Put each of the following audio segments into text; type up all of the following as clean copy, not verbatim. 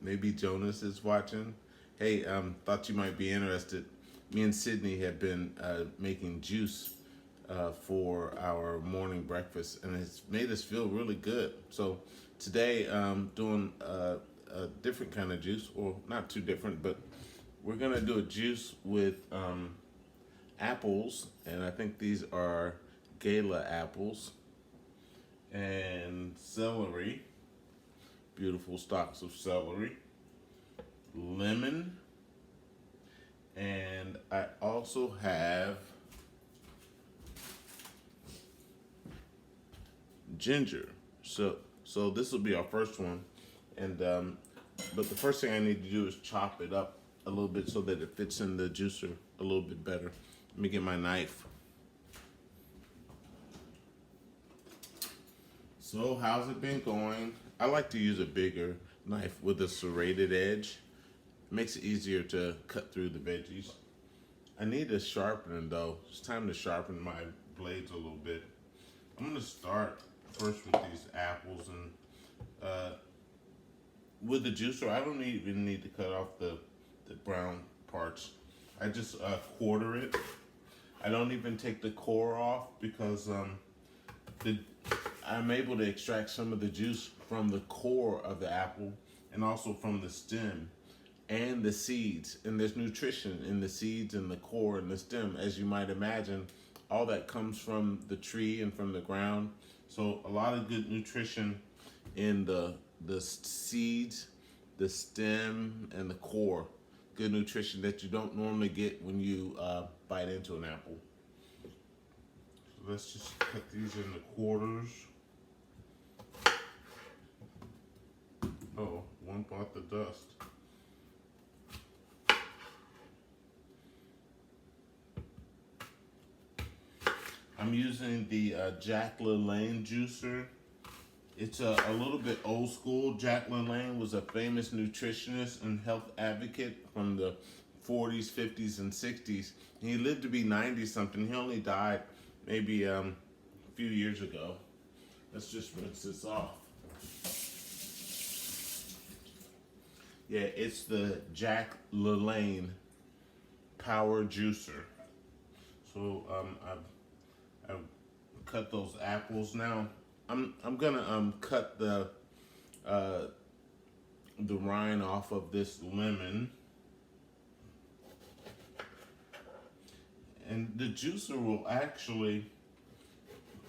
maybe Jonas is watching. Hey, thought you might be interested. Me and Sydney have been making juice for our morning breakfast, and it's made us feel really good. So today, doing a different kind of juice, or not too different, but we're gonna do a juice with apples, and I think these are gala apples and celery, beautiful stalks of celery, lemon, and I also have ginger. So this will be our first one, and but the first thing I need to do is chop it up a little bit so that it fits in the juicer a little bit better. Let me get my knife. So how's it been going? I like to use a bigger knife with a serrated edge. It makes it easier to cut through the veggies. I need a sharpener though. It's time to sharpen my blades a little bit. I'm gonna start first with these apples, and with the juicer, I don't even need to cut off the brown parts. I just quarter it. I don't even take the core off because I'm able to extract some of the juice from the core of the apple and also from the stem and the seeds. And there's nutrition in the seeds and the core and the stem. As you might imagine, all that comes from the tree and from the ground. So a lot of good nutrition in the seeds, the stem, and the core. Good nutrition that you don't normally get when you bite into an apple. So let's just cut these into quarters. Oh, one brought the dust. I'm using the Jack LaLanne juicer. It's a little bit old school. Jack LaLanne was a famous nutritionist and health advocate from the 40s, 50s, and 60s. And he lived to be 90 something. He only died maybe a few years ago. Let's just rinse this off. Yeah, it's the Jack LaLanne Power Juicer. So I've cut those apples now. I'm gonna cut the rind off of this lemon, and the juicer will actually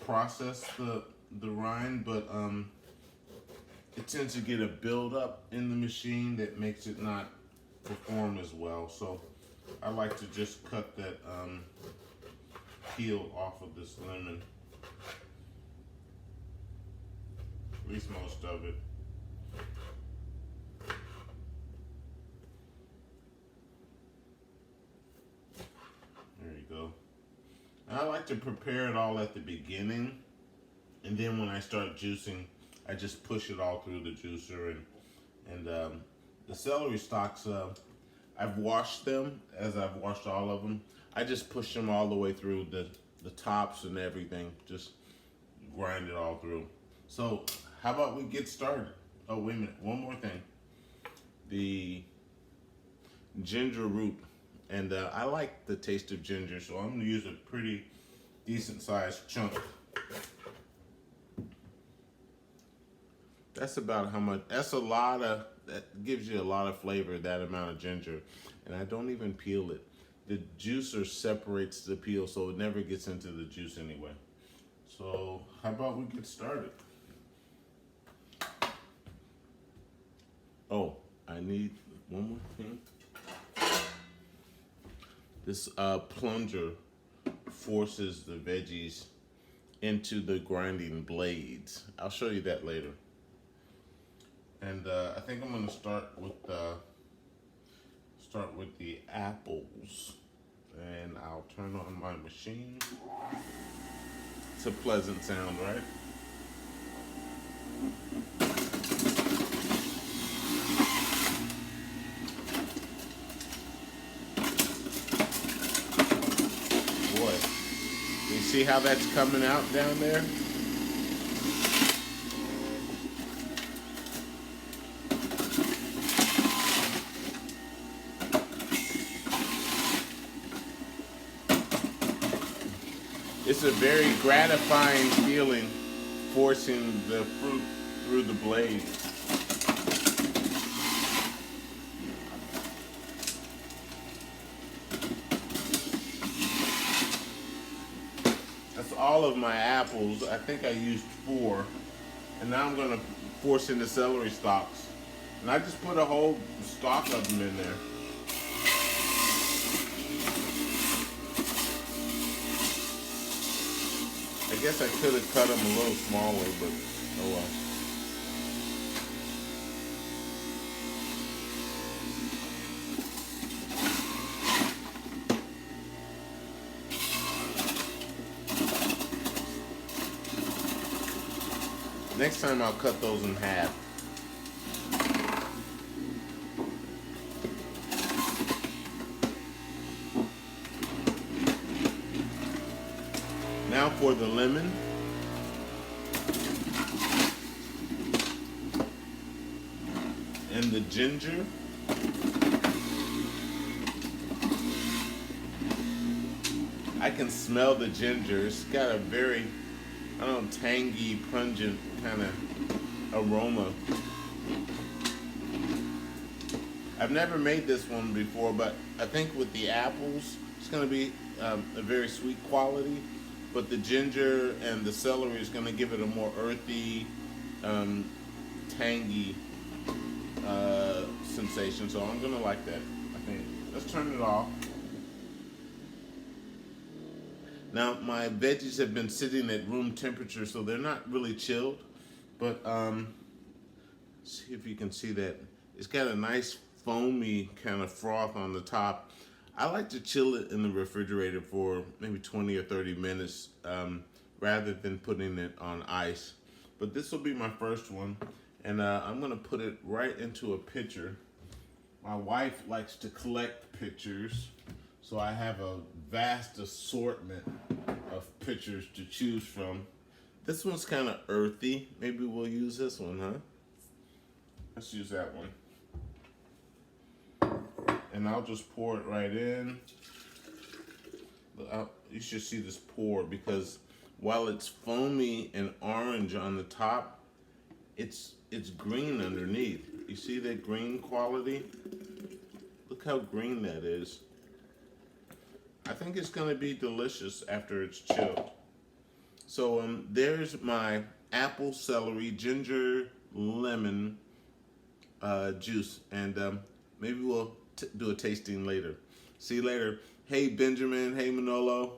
process the rind, but it tends to get a buildup in the machine that makes it not perform as well. So I like to just cut that peel off of this lemon. At least most of it. There you go. And I like to prepare it all at the beginning, and then when I start juicing, I just push it all through the juicer. And the celery stalks, I've washed them as I've washed all of them. I just push them all the way through the tops and everything. Just grind it all through. So how about we get started? Oh, wait a minute, one more thing. The ginger root. And I like the taste of ginger, so I'm gonna use a pretty decent sized chunk. That's about how much, that gives you a lot of flavor, that amount of ginger. And I don't even peel it. The juicer separates the peel, so it never gets into the juice anyway. So how about we get started? Oh, I need one more thing. This plunger forces the veggies into the grinding blades. I'll show you that later. And I think I'm gonna start with the apples, and I'll turn on my machine. It's a pleasant sound, right? Boy, you see how that's coming out down there? It's a very gratifying feeling forcing the fruit through the blade. That's all of my apples. I think I used 4. And now I'm gonna force in the celery stalks. And I just put a whole stalk of them in there. I guess I could have cut them a little smaller, but oh well. Next time I'll cut those in half. Now for the lemon. And the ginger. I can smell the ginger. It's got a very, I don't know, tangy, pungent kind of aroma. I've never made this one before, but I think with the apples, it's going to be a very sweet quality. But the ginger and the celery is going to give it a more earthy, tangy sensation. So I'm going to like that, I think. Let's turn it off. Now, my veggies have been sitting at room temperature, so they're not really chilled. But see if you can see that. It's got a nice foamy kind of froth on the top. I like to chill it in the refrigerator for maybe 20 or 30 minutes rather than putting it on ice. But this will be my first one, and I'm gonna put it right into a pitcher. My wife likes to collect pitchers, so I have a vast assortment of pitchers to choose from. This one's kind of earthy. Maybe we'll use this one, huh? Let's use that one. And I'll just pour it right in. You should see this pour because while it's foamy and orange on the top, it's green underneath. You see that green quality? Look how green that is. I think it's gonna be delicious after it's chilled. So there's my apple, celery, ginger, lemon juice, and maybe we'll do a tasting later. See you later. Hey Benjamin, hey Manolo.